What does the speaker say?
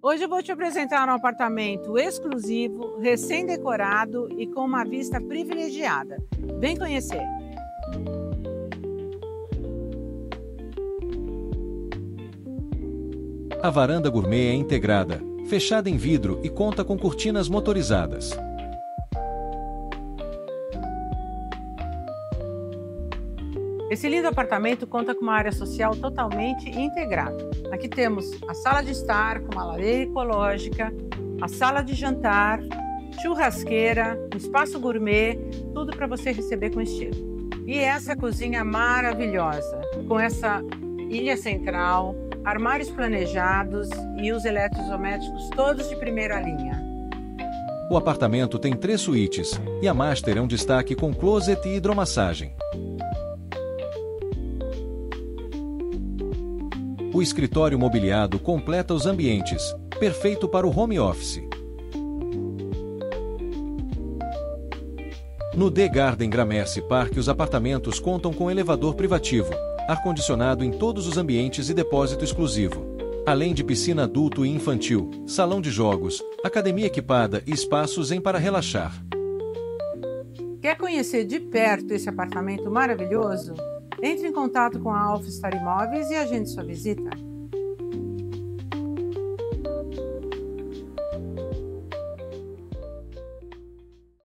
Hoje eu vou te apresentar um apartamento exclusivo, recém-decorado e com uma vista privilegiada. Vem conhecer! A varanda gourmet é integrada, fechada em vidro e conta com cortinas motorizadas. Esse lindo apartamento conta com uma área social totalmente integrada. Aqui temos a sala de estar com uma lareira ecológica, a sala de jantar, churrasqueira, um espaço gourmet, tudo para você receber com estilo. E essa cozinha maravilhosa, com essa ilha central, armários planejados e os eletrodomésticos todos de primeira linha. O apartamento tem 3 suítes e a master é um destaque com closet e hidromassagem. O escritório mobiliado completa os ambientes, perfeito para o home office. No The Garden Gramercy Park, os apartamentos contam com elevador privativo, ar-condicionado em todos os ambientes e depósito exclusivo, além de piscina adulto e infantil, salão de jogos, academia equipada e espaços para relaxar. Quer conhecer de perto esse apartamento maravilhoso? Entre em contato com a Alphstar Imóveis e agende sua visita.